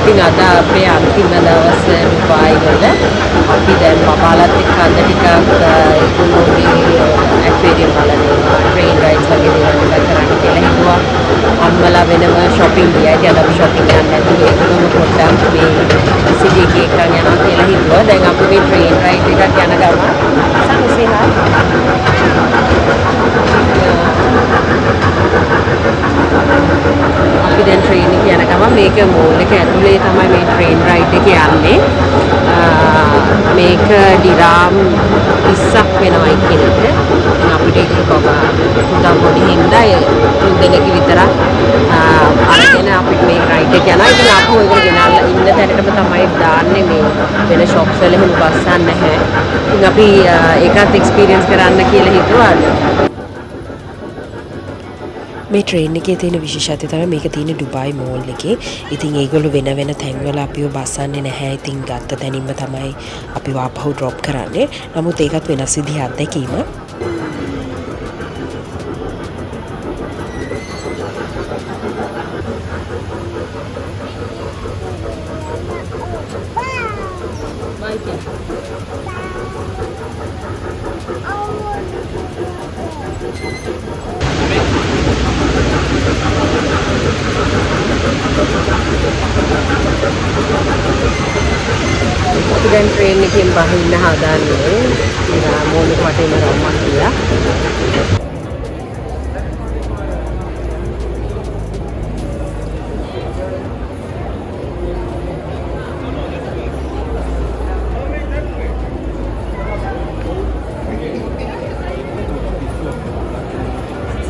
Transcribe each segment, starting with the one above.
ඉතින් අද අපේ අන්තිම දවස ඩුබායි වල අපි දැන් බබාලත් එක්ක අද ටිකක් ඒගොල්ලෝගේ ඇක්වේරියම් බලනවා ට්‍රේන් රයිඩ්ස් වගේ දේවල් ටිකක් කරන්න කියලා හිතුවා. අම්මලා වෙනම shopping ගියා. ඉතින් අද අපි shopping යන්න නැතුව ඒගොල්ලෝම පොඩ්ඩක් මේ සිටි එකේ එකක් යනවා කියලා හිතුවා. දැන් අපි මේ ට්‍රේන් රයිඩ් එකක් යන ගමන් සංසිහා අපි දැන් ට්‍රේන් එක යන ගමන් මේක මෝල් එක ඇතුලේ තමයි මේ ට්‍රේන් රයිඩ් එක යන්නේ. මේක ඩිරාම් 20ක් වෙනවා එක්කෙනෙක්ට. අපිට ඒක පුතා පොඩි හින්දා තුන් දෙනෙක් විතරක් අරගෙන අපිට මේ රයිඩ් එක යනවා. ඉතින් අපි ඔයගොල්ලෝ ගෙනල්ලා ඉන්න තැනටම තමයි දාන්නේ මේ වෙන shops වල එහෙම බස්සන්නේ නැහැ. ඉතින් අපි ඒකත් එක්ස්පීරියන්ස් කරන්න කියලා හිතුවා. මේ ට්‍රේන් එකේ තියෙන විශේෂත්වය තමයි මේක තියෙන ඩුබායි මෝල් එකේ. ඉතින් ඒගොල්ලෝ වෙන වෙන තැන්වල අපිව බස්සන්නේ නැහැ. ඉතින් ගත්ත තැනින්ම තමයි අපිව ආපහු ඩ්‍රොප් කරන්නේ. නමුත් ඒකත් වෙනස් විදිහේ අත්දැකීම. දැන් ට්‍රේන් එකෙන් බහින්න හදන්නේ. ඉතින් මෝලික වටේම රවුමක් ගියා.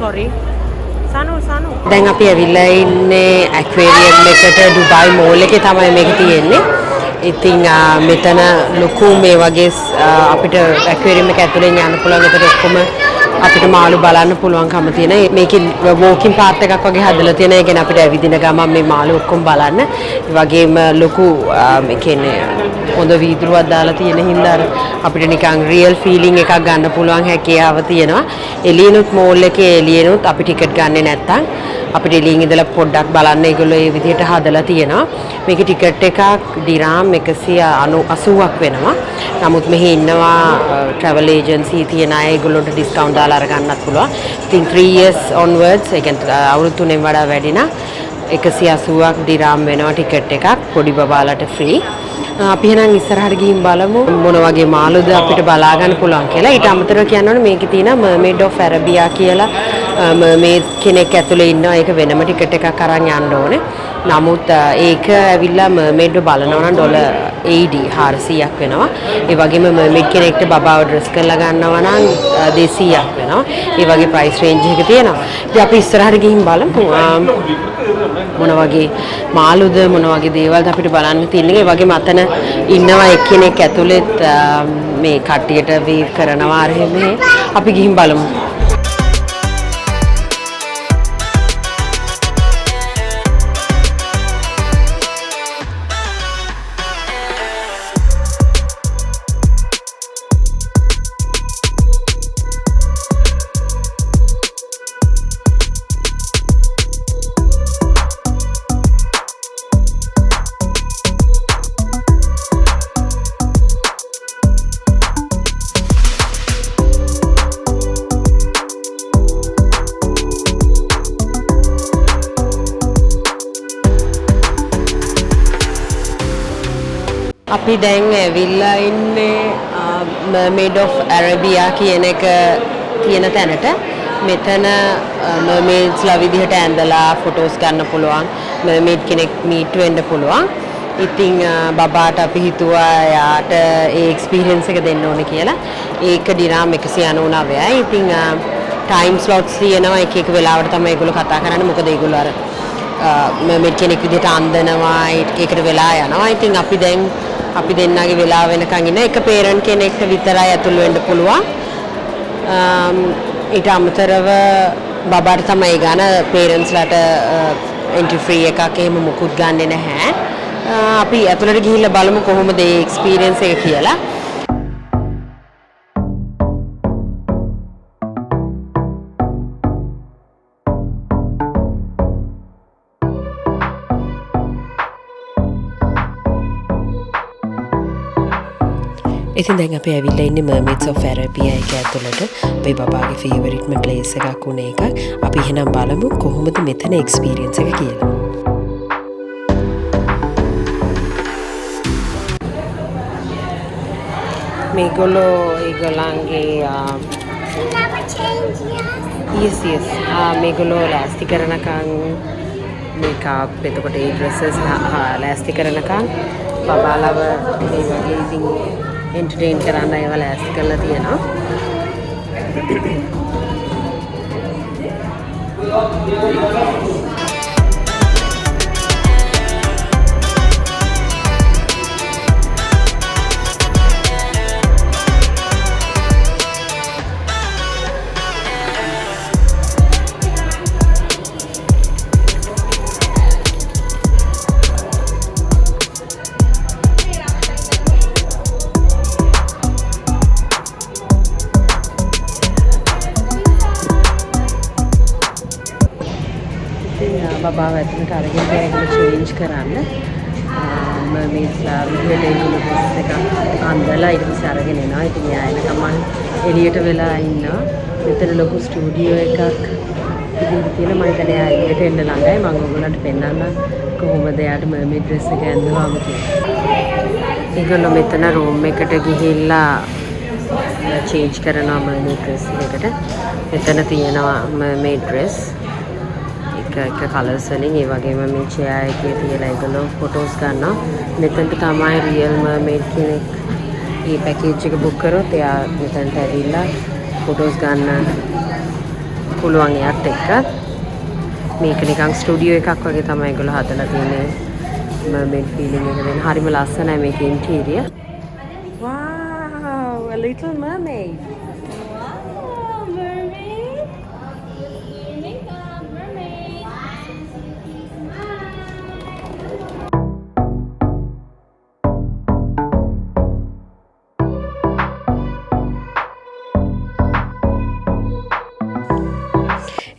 sorry දැන් අපි ඇවිල්ලා ඉන්නේ ඇක්වේරියම් එකට ඩුබායි මෝල් එකේ තමයි මේක තියෙන්නේ. ඉතින් මෙතන ලොකු මේ වගේ අපිට ඇක්වේරියම් එක ඇතුලෙන් යන්න පුළුවන්. ඒකට ඔක්කොම අපිට මාළු බලන්න පුළුවන්කම තියෙන. මේකේ වෝකින් පාත් එකක් වගේ හදලා තියෙන. ඒ කියන්නේ අපිට ඇවිදින ගමන් මේ මාළු ඔක්කොම බලන්න. ඒ වගේම ලොකු මේ කියන්නේ හොඳ වීදුරුවක් දාලා තියෙන හින්දා අපිට නිකන් රියල් ෆීලිං එකක් ගන්න පුළුවන් හැකියාව තියෙනවා. එළියනොත් මෝල් එකේ එළියනොත් අපි ටිකට් ගන්නෙ නැත්තම් අපිට එළියෙන් ඉඳලා පොඩ්ඩක් බලන්න ඒගොල්ලෝ ඒ විදිහට හදලා තියෙනවා. මේකේ ටිකට් එකක් ඩිරාම් 180ක් වෙනවා. නමුත් මෙහි ඉන්නවා travel agency තියෙන අය ඒගොල්ලොන්ට ඩිස්කවුන්ට් දාලා අරගන්නත් පුළුවන්. ඉතින් 3 years onwards ඒ කියන්නේ අවුරුදු 3න් වඩා වැඩි නම් 180ක් ඩිරාම් වෙනවා ටිකට් එකක් පොඩි බබාලට ෆ්‍රී. අපි එහෙනම් ඉස්සරහට ගිහින් බලමු මොන වගේ මාළුද අපිට බලා ගන්න පුළුවන් කියලා. ඊට අමතරව කියනවනේ මේකේ තියෙන Mermaids of Arabia කියලා mermaid කෙනෙක් ඇතුලේ ඉන්නවා. ඒක වෙනම ටිකට් එකක් අරන් යන්න ඕනේ. නමුත් ඒක ඇවිල්ලා mermaid බලනවා නම් ඩොලර් 400ක් වෙනවා. ඒ වගේම mermaid කෙනෙක්ට බබාව ඩ්‍රෙස් කරලා ගන්නවා නම් 200ක් වෙනවා. ඒ වගේ ප්‍රයිස් රේන්ජ් එක තියෙනවා. ඉතින් අපි ඉස්සරහට ගිහින් බලමු මොන වගේ මාළුද මොන වගේ දේවල්ද අපිට බලන්න තියෙන්නේ. ඒ වගේම අතන ඉන්නවා එක්කෙනෙක් ඇතුළෙත් මේ කට්ටියට වේව් කරනවා අර එහෙම. අපි ගිහින් බලමු. අපි දැන් ඇවිල්ලා ඉන්නේ Mermaids of Arabia කියන එක තියෙන තැනට. මෙතන mermaidsලා විදිහට ඇඳලා ෆොටෝස් ගන්න පුළුවන්. mermaid කෙනෙක් මීට් වෙන්න පුළුවන්. ඉතින් බබාට අපි හිතුවා යාට ඒ එක්ස්පීරියන්ස් එක දෙන්න ඕනේ කියලා. ඒක දිනාම 199යි. ඉතින් ටයිම් ස්ලොට්ස් තියෙනවා. එක එක වෙලාවට තමයි ඒගොල්ලෝ කතා කරන්නේ. මොකද ඒගොල්ලෝ අර mermaid කෙනෙක් විදිහට අඳිනවා. ඒකට වෙලා යනවා. ඉතින් අපි දෙන්නගේ වෙලාව වෙනකන් ඉන්න එක පේරන්ට් කෙනෙක්ට විතරයි ඇතුල් වෙන්න පුළුවන්. ඊට අමතරව බබාට තමයි ගන්න පේරන්ට්ස්ලාට එන්ට්‍රි ෆ්‍රී එකක් එහෙම මුකුත් ගන්නෙ නැහැ. අපි ඇතුළට ගිහිල්ලා බලමු කොහොමද ඒ එක්ස්පීරියන්ස් එක කියලා. ඉතින් දැන් අපි ඇවිල්ලා ඉන්නේ Mermaids of Arabia එක ඇතුළට. අපේ බබාගේ ෆේවරිට්ම ප්ලේස් එකක් උන එකක්. අපි එහෙනම් බලමු කොහොමද මෙතන එක්ස්පීරියන්ස් එක කියලා. මේගොල්ලෝ ඒගොල්ලන්ගේ yes මේගොල්ලෝ ලෑස්ති කරනකන් මේකප් එතකොට ඒ ඩ්‍රෙසස් ලෑස්ති කරනකන් බබාලව මේ වගේ ඉතින් එන්ටර්ටේන් කරන්න ඒවා ලෑස්ති කරලා තියෙනවා. බබාව ඇතුළට අරගෙන ඒගොල්ලෝ චේන්ජ් කරන්න මර්මේඩ්ස්ලා විදියට ඒගොල්ලෝ ඩ්‍රෙස් එක අඳලා ඊට පස්සේ අරගෙන එනවා. ඉතින් එයා එනකම් මම එළියට වෙලා ඉන්නවා. මෙතන ලොකු ස්ටුඩියෝ එකක් ඉතින් තියෙන මම හිතන්නේ එයා එළියට එන්න ළඟයි. මම ඔයගොල්ලන්ට පෙන්නන්න කොහොමද එයාට මර්මේඩ් ඩ්‍රෙස් එක ඇඳලාම කියලා. ඒගොල්ලෝ මෙතන රූම් එකට ගිහිල්ලා චේන්ජ් කරනවා මර්මේඩ් ඩ්‍රෙස් එකට. මෙතන තියෙනවා මර්මේඩ් ඩ්‍රෙස් එක කලර්ස් වලින් ඒ වගේම මේ චෙයා එකේ තියලා ඒගොල්ලෝ ෆොටෝස් ගන්නවා. මෙතනට තමයි රියල් මර්මේඩ් කෙනෙක් මේ පැකේජ් එක බුක් කරොත් එයා මෙතනට ඇවිල්ලා ෆොටෝස් ගන්න පුළුවන් එයාත් එක්ක. මේක නිකන් ස්ටුඩියෝ එකක් වගේ තමයි ඒගොල්ලෝ හදලා තියෙන්නේ. මර්මේඩ් ෆීලිං එක දෙන හරිම ලස්සනයි මේකේ interior. Wow, a little mermaid.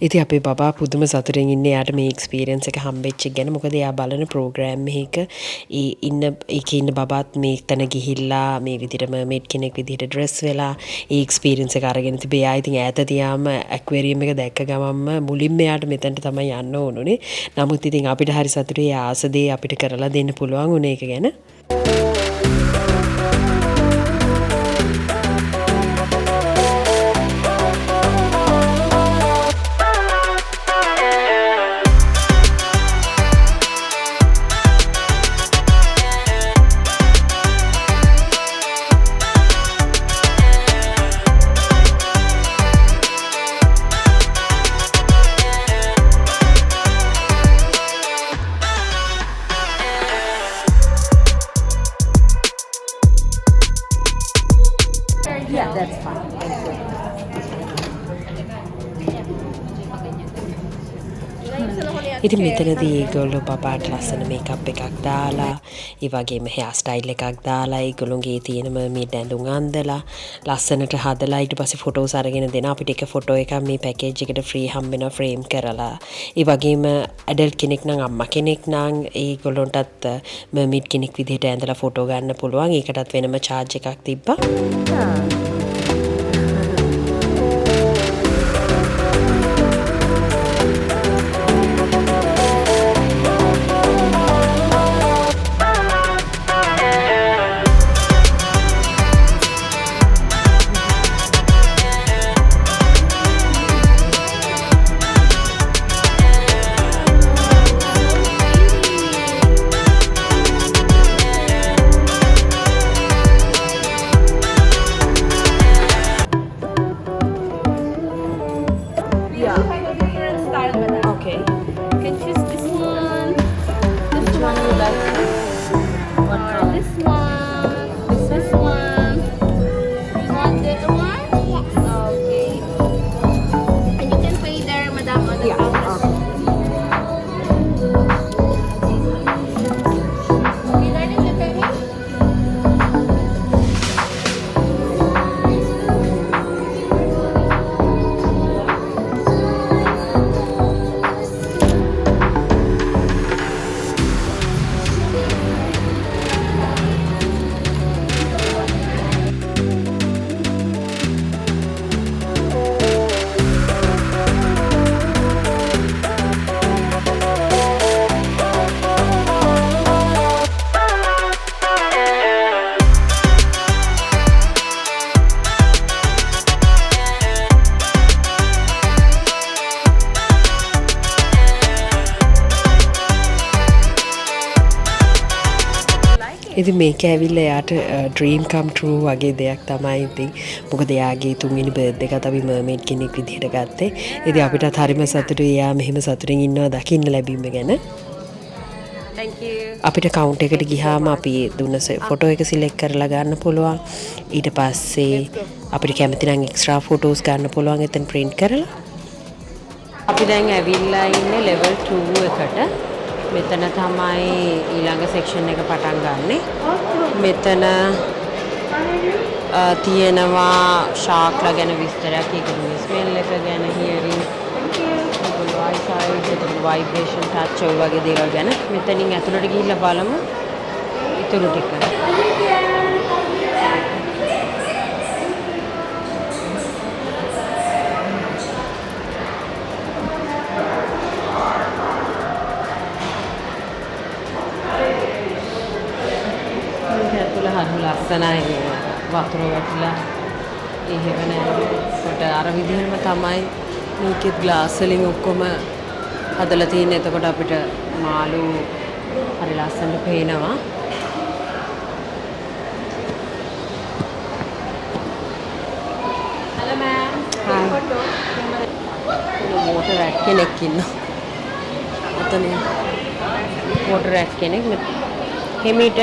ඉතින් අපේ බබා පුදුම සතුටින් ඉන්නේ යාට මේ එක්ස්පීරියන්ස් එක හම්බෙච්ච එක ගැන. මොකද එයා බලන ප්‍රෝග්‍රෑම් එකක ඒකේ ඉන්න බබාත් මේතන ගිහිල්ලා මේ විදිහට මර්මේඩ් කෙනෙක් විදිහට ඩ්‍රෙස් වෙලා ඒ එක්ස්පීරියන්ස් එක අරගෙන තිබේ. එයා ඉතින් ඈත තියාම ඇක්වේරියම් එක දැක්ක ගමන්ම මුලින්ම එයාට මෙතනට තමයි යන්න ඕනුනේ. නමුත් ඉතින් අපිට හරි සතුටුයි ආස දේ අපිට කරලා දෙන්න පුළුවන් උන එක ගැන. Yeah, that's fine. Thank you. ඉතින් මෙතනදී ඒගොල්ලෝ බබාට ලස්සන මේකප් එකක් දාලා ඒ වගේම හෙයාර් ස්ටයිල් එකක් දාලා ඒගොල්ලෝගේ තියෙන මර්මේඩ් ඇඳුම් අඳලා ලස්සනට හදලා ඊට පස්සේ ෆොටෝස් අරගෙන දෙන අපිට එක ෆොටෝ එකක් මේ පැකේජ් එකට ෆ්‍රී හම්බෙනවා ෆ්‍රේම් කරලා. ඒ වගේම ඇඩල්ට් කෙනෙක් නම් අම්මා කෙනෙක් නම් ඒගොල්ලන්ටත් මර්මේඩ් කෙනෙක් විදිහට ඇඳලා ෆොටෝ ගන්න පුළුවන්. ඒකටත් වෙනම charge එකක් තිබ්බා. ඉතින් මේක ඇවිල්ලා යාට ඩ්‍රීම් කම් ට්‍රූ වගේ දෙයක් තමයි ඉතින්. මොකද එයාගේ තුන්වෙනි බර්ත්ඩේ එකත් අපි මර්මේඩ් කෙනෙක් විදිහට ගත්තේ. ඉතින් අපිටත් හරිම සතුටුයි එයා මෙහෙම සතුටින් ඉන්නවා දකින්න ලැබීම ගැන. අපිට කවුන්ට් එකට ගිහාම අපි දුන්න ෆොටෝ එක සිලෙක්ට් කරලා ගන්න පුළුවන්. ඊට පස්සේ අපිට කැමති නම් එක්ස්ට්‍රා ෆොටෝස් ගන්න පුළුවන් එතන print කරලා. අපි දැන් ඇවිල්ලා ඉන්නේ level 2 එකට. මෙතන තමයි ඊළඟ section එක පටන් ගන්නෙ. මෙතන තියෙනවා sharkලා ගැන විස්තරයක්, ඒකේ smell එක ගැන, hearing, vibration, touch ඔය වගේ දේවල් ගැන. මෙතනින් ඇතුළට ගිහිල්ලා බලමු ඊටු ටික. හරි ලස්සනයි වතුර වටලා එහෙම නේද අර විදිහම තමයි මේකෙත් ග්ලාස් වලින් ඔක්කොම හදලා තියෙන්නේ. එතකොට අපිට මාළු හරි ලස්සනට පේනවා. hello ma'am photo water rat කෙනෙක් ඉන්නවා. අතන water rat කෙනෙක් හිමීට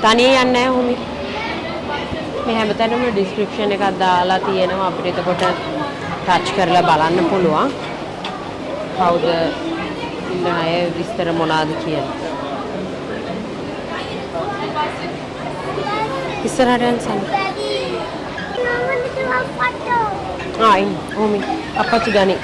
තනිය යන්නේ නැහැ හොමි. මේ හැමතැනම ඩිස්ක්‍රිප්ෂන් එකක් දාලා තියෙනවා. අපිට එතකොට ටච් කරලා බලන්න පුළුවන්. කවුද ඉන්න අය විස්තර මොනවාද කියලා. ඉස්සරහට යන්න සම්. ආයි හොමි අපච්චි ගනි.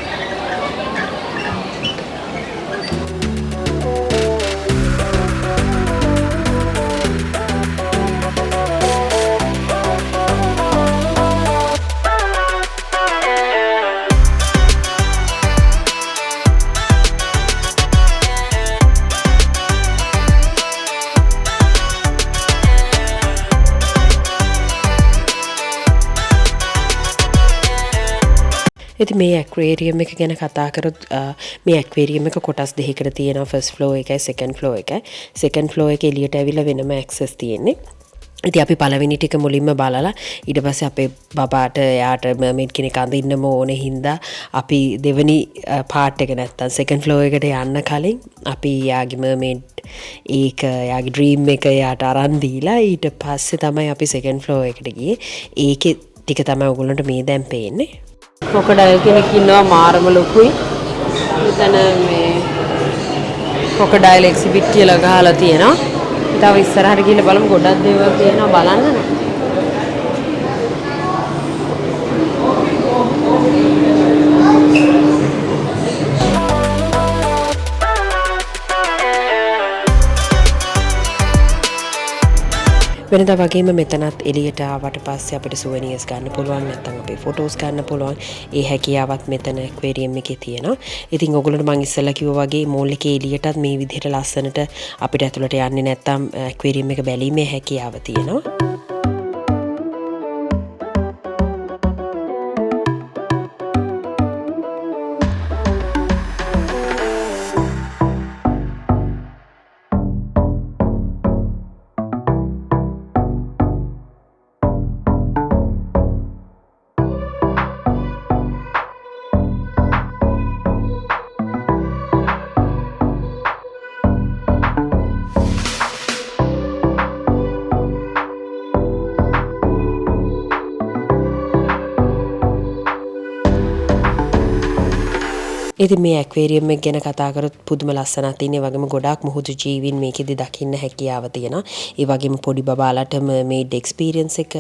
ඉතින් මේ ඇක්වේරියම් එක ගැන කතා කරොත් මේ ඇක්වේරියම් එක කොටස් දෙකකට තියෙනවා. ෆස්ට් ෆ්ලෝර් එකයි සෙකන්ඩ් ෆ්ලෝර් එකයි. සෙකන්ඩ් ෆ්ලෝර් එකේ එළියට ඇවිල්ලා වෙනම ඇක්සස් තියෙන්නේ. ඉතින් අපි පළවෙනි ටික මුලින්ම බලලා ඊට පස්සේ අපේ බබාට එයාට මර්මේඩ් කෙනෙක් අඳින්නම ඕනේ හින්දා අපි දෙවෙනි පාර්ට් එක නැත්තම් සෙකන්ඩ් ෆ්ලෝර් එකට යන්න කලින් අපි යාගේ මර්මේඩ් ඒක යාගේ ඩ්‍රීම් එක යාට අරන් දීලා ඊට පස්සේ තමයි අපි සෙකන්ඩ් ෆ්ලෝර් එකට ගියේ. ඒකේ ටික තමයි ඔයගොල්ලන්ට මේ දැන් පේන්නේ. crocodile කෙනෙක් ඉන්නවා මාරම ලොකුයි. මෙතන මේ crocodile exhibit කියලා ගහලා තියෙනවා. තව ඉස්සරහට ගිහලා බලමු ගොඩක් දේවල් තියෙනවා බලන්න. වෙනදා වගේම මෙතනත් එළියට ආවට පස්සේ අපිට සුවනියර්ස් ගන්න පුළුවන්, නැත්නම් අපේ ෆොටෝස් ගන්න පුළුවන්. ඒ හැකියාවත් මෙතන ඇක්වේරියම් එකේ තියෙනවා. ඉතින් ඔයගොල්ලන්ට මම ඉස්සෙල්ලා කිව්වා වගේ මෝල් එකේ එළියටත් මේ විදිහට ලස්සනට අපිට ඇතුළට යන්නේ නැත්නම් ඇක්වේරියම් එක බැලීමේ හැකියාව තියෙනවා. ඉතින් මේ ඇක්වේරියම් එක ගැන කතා කරොත් පුදුම ලස්සනක් තියෙන. ඒ වගේම ගොඩාක් මුහුදු ජීවීන් මේකෙදි දකින්න හැකියාව තියෙනවා. ඒ වගේම පොඩි බබාලට මේඩ් එක්ස්පීරියන්ස් එක,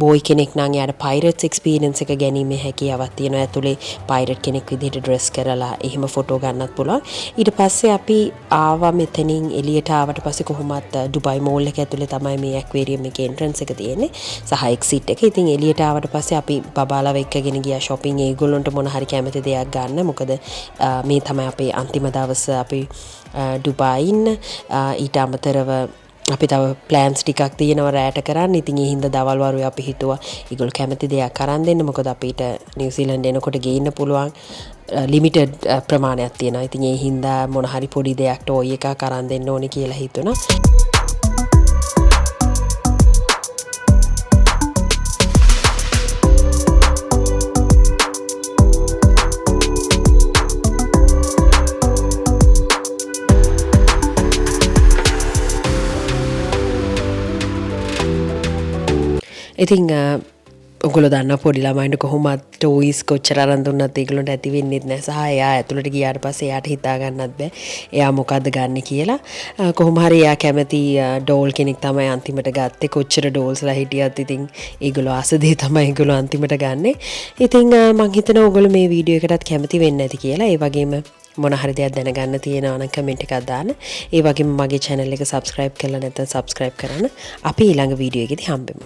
බෝයි කෙනෙක් නම් යාට පයිරට්ස් එක්ස්පීරියන්ස් එක ගැනීමේ හැකියාවක් තියෙනවා. ඇතුලේ පයිරට් කෙනෙක් විදිහට ඩ්‍රෙස් කරලා එහෙම ෆොටෝ ගන්නත් පුළුවන්. ඊට පස්සේ අපි ආවා මෙතනින් එළියට ආවට පස්සේ කොහොමත් ඩුබයි මෝල් එක ඇතුලේ තමයි මේ ඇක්වේරියම් එකේ එන්ට්‍රන්ස් එක තියෙන්නේ සහ එක්සිට් එක. ඉතින් එළියට ආවට පස්සේ අපි බබාලව එක්කගෙන ගියා shopping. ඒගොල්ලන්ට මොන හරි කැමති දෙයක් ගන්න. මොකද මේ තමයි අපේ අන්තිම දවස අපි ඩුබායින්. ඊට අමතරව අපි තව ප්ලෑන්ස් ටිකක් තියෙනවා රැට කරන්න. ඉතින් ඒ හින්දා දවල් වරුවේ අපි හිතුවා ඒගොල්ලෝ කැමති දෙයක් අරන් දෙන්න. මොකද අපිට නිව්සීලන්ත එනකොට ගේන්න පුළුවන් ලිමිටඩ් ප්‍රමාණයක් තියෙනවා. ඉතින් ඒ හින්දා මොන හරි පොඩි දෙයක් ටෝයි එකක් අරන් දෙන්න ඕනේ කියලා හිතුණා. ඉතින් ඔගොල්ලෝ දන්න පොඩි ළමයින්ට කොහොමද ටොයිස් කොච්චර අරන් දුන්නත් ඒගොල්ලන්ට ඇති වෙන්නේ නැහැ. සහ එයා ඇතුළට ගියාට පස්සේ එයාට හිතා ගන්නත් බෑ එයා මොකද්ද ගන්න කියලා. කොහොම හරි එයා කැමති ඩෝල් කෙනෙක් තමයි අන්තිමට ගත්තේ. කොච්චර ඩෝල්ස්ලා හිටියත් ඉතින් ඒගොල්ලෝ ආස දේ තමයි ඒගොල්ලෝ අන්තිමට ගන්නෙ. ඉතින් මම හිතනවා ඔයගොල්ලෝ මේ වීඩියෝ එකටත් කැමති වෙන්න ඇති කියලා. ඒ වගේම මොන හරි දෙයක් දැනගන්න තියෙනවා නම් කමෙන්ට් එකක් දාන්න. ඒ වගේම මගේ channel එක subscribe කරලා නැත්නම් subscribe කරන්න. අපි ඊළඟ වීඩියෝ එකේදී හම්බෙමු.